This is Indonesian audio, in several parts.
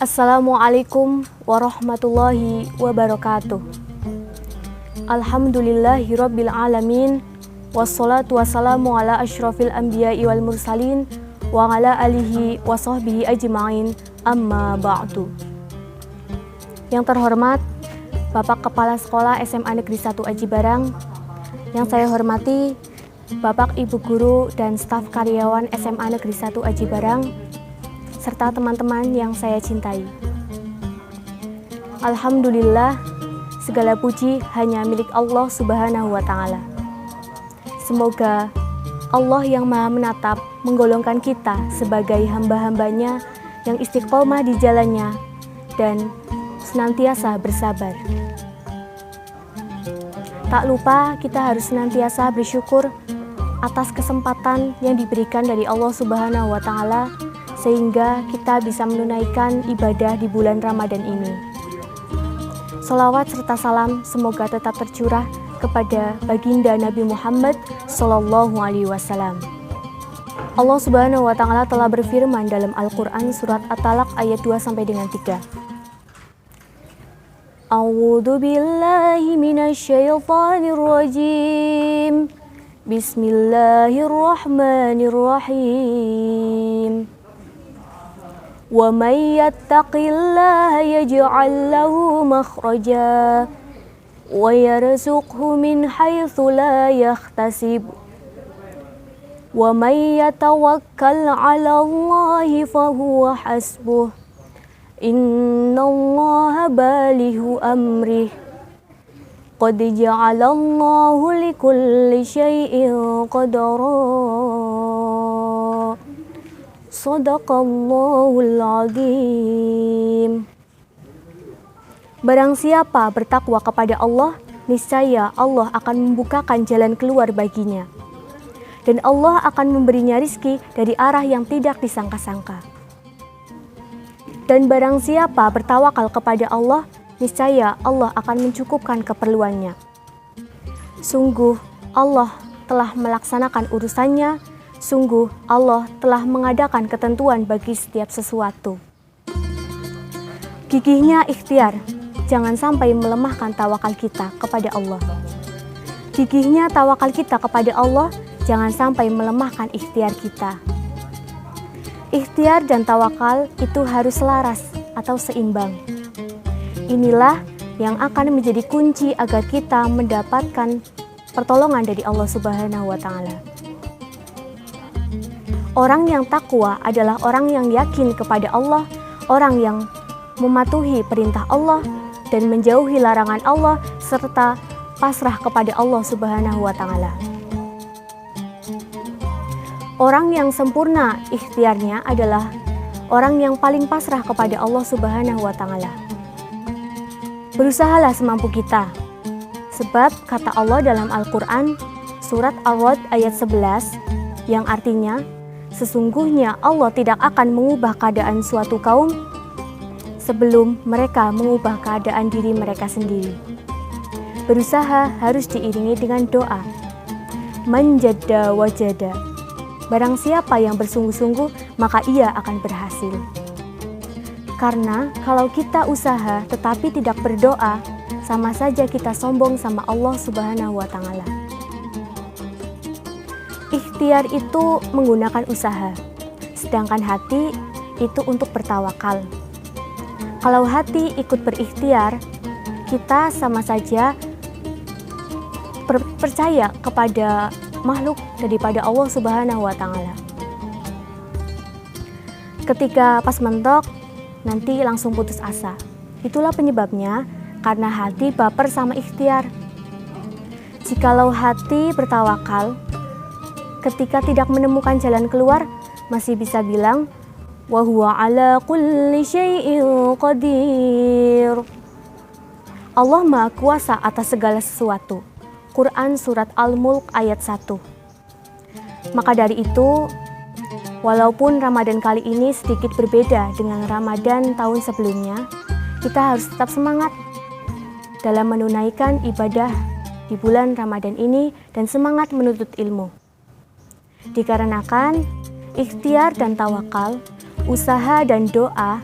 Assalamualaikum warahmatullahi wabarakatuh. Alhamdulillahirabbil alamin. Wassalatu wassalamu ala asyrafil anbiya'i wal mursalin wa ala alihi wa sahbihi ajma'in, amma ba'du. Yang terhormat Bapak Kepala Sekolah SMA Negeri 1 Aji Barang, yang saya hormati Bapak Ibu Guru dan staf karyawan SMA Negeri 1 Aji Barang, serta teman-teman yang saya cintai. Alhamdulillah, segala puji hanya milik Allah Subhanahu wa Ta'ala. Semoga Allah yang Maha Menatap menggolongkan kita sebagai hamba-hambanya yang istiqomah di jalannya dan senantiasa bersabar. Tak lupa kita harus senantiasa bersyukur atas kesempatan yang diberikan dari Allah Subhanahu wa Ta'ala sehingga kita bisa menunaikan ibadah di bulan Ramadan ini. Sholawat serta salam semoga tetap tercurah kepada baginda Nabi Muhammad Sallallahu Alaihi Wasallam. Allah Subhanahu wa Ta'ala telah berfirman dalam Al-Quran surat At-Talaq ayat 2 sampai dengan 3. A'udzu billahi minasyaitonir rajim. Bismillahirrahmanirrahim. Wa may yattaqillaha yaj'al lahu makhraja wa yarzuqhu min haitsu la yahtasib. Wa may yatawakkal 'ala Allahi fahuwa hasbuh. Innallaha balighu amrih. Qad ja'alallahu likulli syai'in qadara. Shadaqallahul azim. Barang siapa bertakwa kepada Allah, niscaya Allah akan membukakan jalan keluar baginya. Dan Allah akan memberinya rizki dari arah yang tidak disangka-sangka. Dan barang siapa bertawakal kepada Allah, niscaya Allah akan mencukupkan keperluannya. Sungguh Allah telah melaksanakan urusannya, sungguh Allah telah mengadakan ketentuan bagi setiap sesuatu. Gigihnya ikhtiar, jangan sampai melemahkan tawakal kita kepada Allah. Gigihnya tawakal kita kepada Allah, jangan sampai melemahkan ikhtiar kita. Ikhtiar dan tawakal itu harus selaras atau seimbang. Inilah yang akan menjadi kunci agar kita mendapatkan pertolongan dari Allah Subhanahu wa Ta'ala. Orang yang takwa adalah orang yang yakin kepada Allah, orang yang mematuhi perintah Allah dan menjauhi larangan Allah serta pasrah kepada Allah Subhanahu wa Ta'ala. Orang yang sempurna ikhtiarnya adalah orang yang paling pasrah kepada Allah Subhanahu wa Ta'ala. Berusahalah semampu kita, sebab kata Allah dalam Al-Quran surat Ar-Ra'd ayat 11 yang artinya, sesungguhnya Allah tidak akan mengubah keadaan suatu kaum sebelum mereka mengubah keadaan diri mereka sendiri. Berusaha harus diiringi dengan doa. Man jadda wajada. Barang siapa yang bersungguh-sungguh, maka ia akan berhasil. Karena kalau kita usaha tetapi tidak berdoa, sama saja kita sombong sama Allah Subhanahu wa Ta'ala. Ikhtiar itu menggunakan usaha, sedangkan hati itu untuk bertawakal. Kalau hati ikut berikhtiar, kita sama saja percaya kepada makhluk daripada Allah Subhanahu wa Ta'ala. Ketika pas mentok, nanti langsung putus asa. Itulah penyebabnya karena hati baper sama ikhtiar. Jikalau hati bertawakal, ketika tidak menemukan jalan keluar, masih bisa bilang, wa huwa ala kulli syai'in qadir. Allah Maha Kuasa atas segala sesuatu. Quran surat Al-Mulk ayat 1. Maka dari itu, walaupun Ramadan kali ini sedikit berbeda dengan Ramadan tahun sebelumnya, kita harus tetap semangat dalam menunaikan ibadah di bulan Ramadan ini dan semangat menuntut ilmu. Dikarenakan ikhtiar dan tawakal, usaha dan doa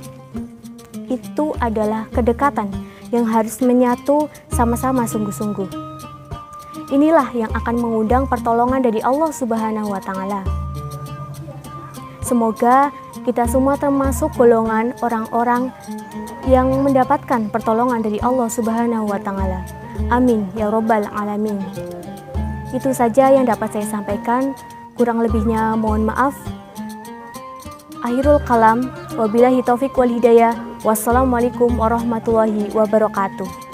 itu adalah kedekatan yang harus menyatu sama-sama sungguh-sungguh. Inilah yang akan mengundang pertolongan dari Allah Subhanahu wa Ta'ala. Semoga kita semua termasuk golongan orang-orang yang mendapatkan pertolongan dari Allah Subhanahu wa Ta'ala. Amin ya Rabbal Alamin. Itu saja yang dapat saya sampaikan. Kurang lebihnya mohon maaf. Akhirul kalam, wabillahi taufiq wal hidayah. Wassalamualaikum warahmatullahi wabarakatuh.